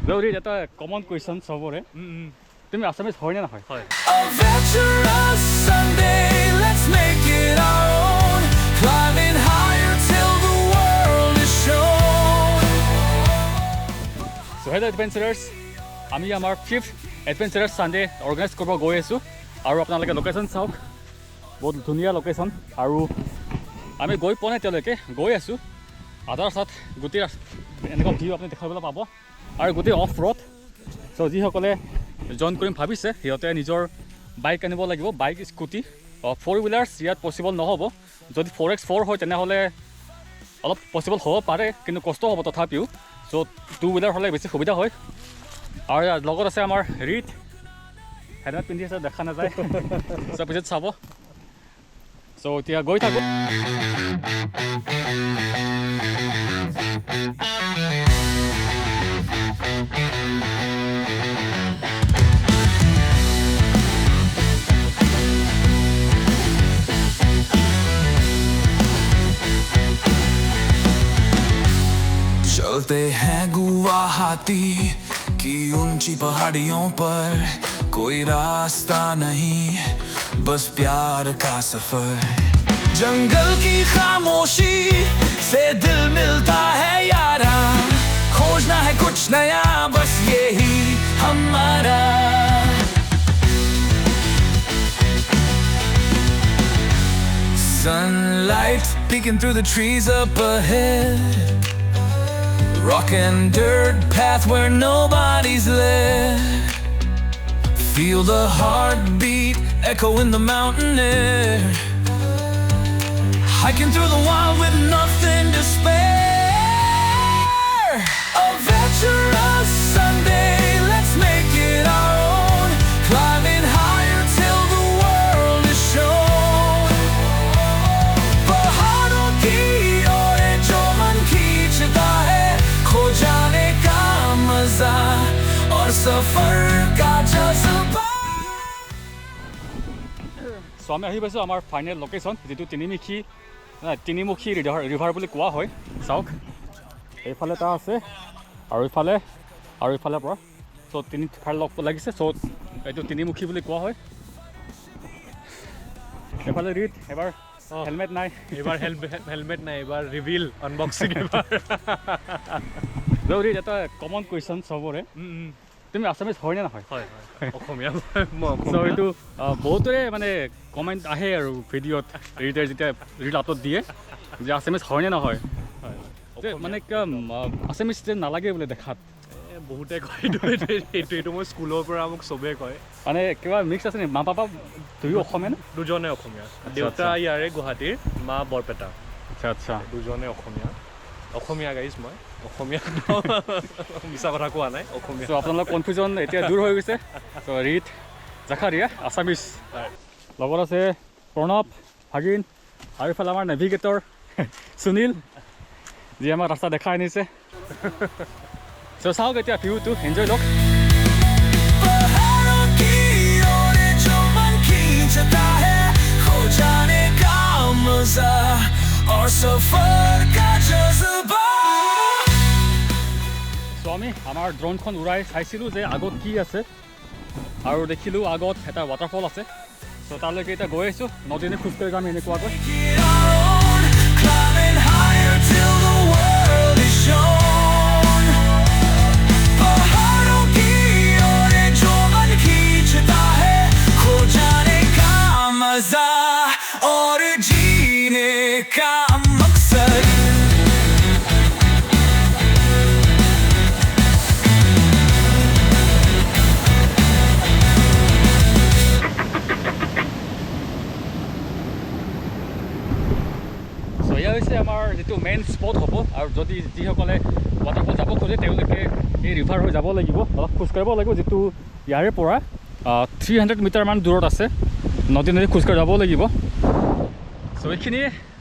Gawri, এটা common question সবৰে তুমি আসামিজ হয় না নহয় হয় Adventurous Sunday, let's make it our own. Climbing higher till the world is shown. So hello adventurers, আমি আমাৰ 5th Adventurous Sunday organize কৰিব গৈ আছো আৰু আপোনালোকে লোকেশন চাওক বহুত ধুনীয়া লোকেশন আৰু আমি গৈ পোৱা নাই তেওঁলোকে গৈ আছো আধাৰ সাথ গোটেই এনেকুৱা ভিউ আপুনি দেখাবলৈ পাব আৰু গোটেই অফ ৰোড সো যিসকলে জইন কৰিম ভাবিছে সিহঁতে নিজৰ বাইক আনিব লাগিব বাইক স্কুটি 4 হুইলাৰ্ছ ইয়াত পসিবল নহ'ব যদি 4x4 হয় তেনেহ'লে অলপ পসিবল হ'ব পাৰে কিন্তু কষ্ট হ'ব তথাপিও সো 2 হুইলাৰ হ'লে বেছি সুবিধা হয় আৰু লগত আছে আমাৰ ৰিট হেলমেট পিন্ধি আছে দেখা নাযায় সব পিছত চাব সো এতিয়া গৈ থাকো चलते हैं गुवाहाटी की ऊंची पहाड़ियों पर कोई रास्ता नहीं बस प्यार का सफर जंगल की खामोशी से दिल मिलता है यारा खोजना है कुछ नया बस यही हमारा sunlight peeking through the trees up ahead rock and dirt path where nobody's led feel the heartbeat echo in the mountain air hiking through the wild with nothing to spare Adventurous Sunday let's make it our own climbing higher till the world is shown पहाड़ों की ओर जो मन खींचता है खो जाने का मजा और सफर का जज्बा সো আমি আহি পাইছোঁ আমাৰ ফাইনেল লোকেশ্যন যিটো তিনিমুখী ৰিভাৰ বুলি কোৱা হয় চাওক এইফালে এটা আছে আৰু ইফালে পৰা সো তিনিফালে লগ লাগিছে সো এইটো তিনিমুখী বুলি কোৱা হয় এইফালে ৰিট এবাৰ হেলমেট নাই এবাৰ হেলমেট নাই এবাৰ ৰিভিল আনবক্সিং এবাৰ গৌৰী এটা কমন কুৱেশ্যন সবৰে তুমি আসামিজ হয় না নহয় হয় অসমীয়া সো এইটো বহুতৰে মানে কমেণ্ট আহে আৰু ভিডিঅ'ত ৰিডাৰ যেতিয়া ৰিল আপলোড দিয়ে যে আসামিজ হয় নে নহয় মানে আসামিজ নালাগে বোলে দেখাত বহুতে কয় এইটো মই স্কুলৰ পৰা মোক চবেই কয় মানে কিবা মিক্স আছে নি মা পাপা দুয়ো অসমীয়া নে দুজনে অসমীয়া দেউতা ইয়াৰে গুৱাহাটীৰ মা বৰপেটা আচ্ছা আচ্ছা দুজনে অসমীয়া গাইজ মই অসমীয়া মিছা কথা কোৱা নাই অসমীয়া চ' আপোনালোকৰ কনফিউজন এতিয়া দূৰ হৈ গৈছে চ' ৰিট জাকাৰিয়া আছামিজ লগত আছে প্ৰণৱ ভাগিন আৰু ইফালে আমাৰ নেভিগেটৰ সুনীল যি আমাক ৰাস্তা দেখাই আনিছে চ' চাওক এতিয়া ভিউটো এনজয় লওক पहाड़ों की ओर जो मन खींचता है खो जाने का मजा और सफर का जज्बा চ' আমি আমাৰ ড্ৰোনখন উৰাই চাইছিলোঁ যে আগত কি আছে আৰু দেখিলোঁ আগত এটা ৱাটাৰফল আছে চ' তালৈকে এতিয়া গৈ আছোঁ নদীনে খোজকাঢ়ি যাম এনেকুৱাকৈ Get our own, climbing higher till the world is shown. पहाड़ों की ओर जो मन खींचता है खो जाने का मजा और जीने का मकसद এয়া হৈছে আমাৰ যিটো মেইন স্পট হ'ব আৰু যদি যিসকলে ৱাটাৰফল যাব খোজে তেওঁলোকে এই ৰিভাৰ হৈ যাব লাগিব অলপ খোজকাঢ়িব লাগিব যিটো ইয়াৰে পৰা 300 মিটাৰমান দূৰত আছে নদী খোজকাঢ়ি যাব লাগিব চ' এইখিনিয়ে